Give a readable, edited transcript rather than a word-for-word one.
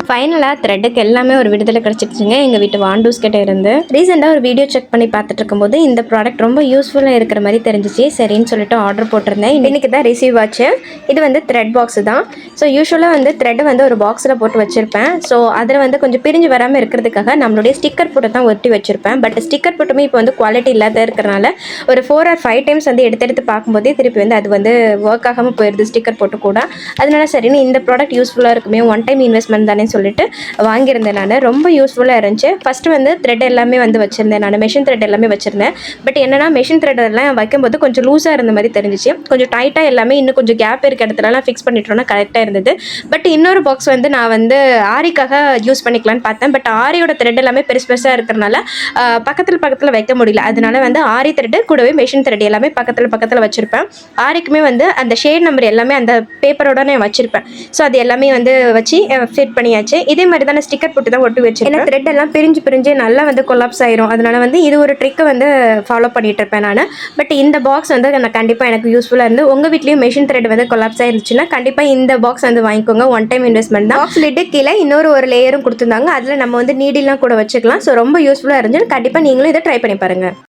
ஃபைனலாக த்ரெட்டுக்கு எல்லாமே ஒரு விடுதலை கிடச்சிடுச்சுங்க எங்கள் வீட்டு வாண்டூஸ் கிட்ட இருந்து. ரீசெண்டாக ஒரு வீடியோ செக் பண்ணி பார்த்துட்டு இருக்கும்போது இந்த ப்ராடக்ட் ரொம்ப யூஸ்ஃபுல்லாக இருக்கிற மாதிரி தெரிஞ்சிச்சு. சரின்னு சொல்லிட்டு ஆர்டர் போட்டிருந்தேன். இன்னைக்கு தான் ரிசீவ் ஆச்சு. இது வந்து த்ரெட் பாக்ஸ் தான். ஸோ யூஸ்வலாக வந்து த்ரெட்டை வந்து ஒரு பாக்ஸில் போட்டு வச்சுருப்பேன். ஸோ அதில் வந்து கொஞ்சம் பிரிஞ்சு வராமல் இருக்கிறதுக்காக நம்மளுடைய ஸ்டிக்கர் போட்டு தான் ஒட்டி வச்சுருப்பேன். பட் ஸ்டிக்கர் போட்டுமே இப்போ வந்து குவாலிட்டி இல்லாத இருக்கிறனால ஒரு 4 or 5 டைம்ஸ் வந்து எடுத்து பார்க்கும்போதே திருப்பி வந்து அது வந்து ஒர்க் ஆகாமல் போயிடுது ஸ்டிக்கர் போட்டு கூட. அதனால சரின்னு இந்த ப்ராடக்ட் யூஸ்ஃபுல்லாக இருக்குமே, ஒன் டைம் இன்வெஸ்ட்மெண்ட் தானே சொல்லிட்டு வாங்கியிருந்தேன். நான் ரொம்ப யூஸ்ஃபுல்லாக இருந்துச்சு. ஃபஸ்ட்டு வந்து த்ரெட் எல்லாமே வந்து வச்சுருந்தேன். நான் மெஷின் த்ரெட் எல்லாமே வச்சுருந்தேன். பட் என்னன்னா மெஷின் த்ரெட் எல்லாம் வைக்கும்போது கொஞ்சம் லூஸாக இருந்த மாதிரி தெரிஞ்சிச்சு. கொஞ்சம் டைட்டாக எல்லாமே இன்னும் கொஞ்சம் கேப் இருக்க இடத்துலலாம் ஃபிக்ஸ் பண்ணிட்டோம்னா கரெக்டாக இருந்தது. பட் இன்னொரு பாக்ஸ் வந்து நான் வந்து ஆரிக்காக யூஸ் பண்ணிக்கலான்னு பார்த்தேன். பட் ஆரியோட த்ரெட் எல்லாமே பெருசாக இருக்கிறனால பக்கத்தில் வைக்க முடியல. அதனால வந்து ஆரி த்ரெட்டு கூடவே மெஷின் த்ரெட் எல்லாமே பக்கத்தில் வச்சுருப்பேன். ஆரிக்குமே வந்து அந்த ஷேட் நம்பர் எல்லாமே அந்த பேப்பரோட நான் வச்சுருப்பேன். ஸோ அது எல்லாமே வந்து வச்சு ஃபிட் பண்ணியாச்சு. இதே மாதிரி தான் ஸ்டிக்கர் போட்டு தான் ஒட்டி வச்சு. ஏன்னா த்ரெட் எல்லாம் பிரிஞ்சு நல்லா வந்து கொலாப்ஸ் ஆயிரும். அதனால வந்து இது ஒரு ட்ரிக்கை வந்து ஃபாலோ பண்ணிட்டு இருப்பேன் நான். பட் இந்த பாக்ஸ் வந்து நான் கண்டிப்பாக எனக்கு யூஸ்ஃபுல்லாக இருந்து உங்கள் வீட்லேயும் மெஷின் த்ரெட் வந்து கொலாப்ஸ் ஆயிருந்துச்சுன்னா கண்டிப்பாக இந்த பாக்ஸ் வந்து வாங்கிக்கோங்க. ஒன் டைம் இன்வெஸ்ட்மெண்ட் தான். பாக்ஸ் லிட்டு கீழே ஒரு லேயரும் கொடுத்துருந்தாங்க. அதில் நம்ம வந்து நீடிலாம் கூட வச்சுக்கலாம். ஸோ ரொம்ப யூஸ்ஃபுல்லாக இருந்துச்சு. கண்டிப்பாக நீங்களும் இதை ட்ரை பண்ணி பாருங்கள்.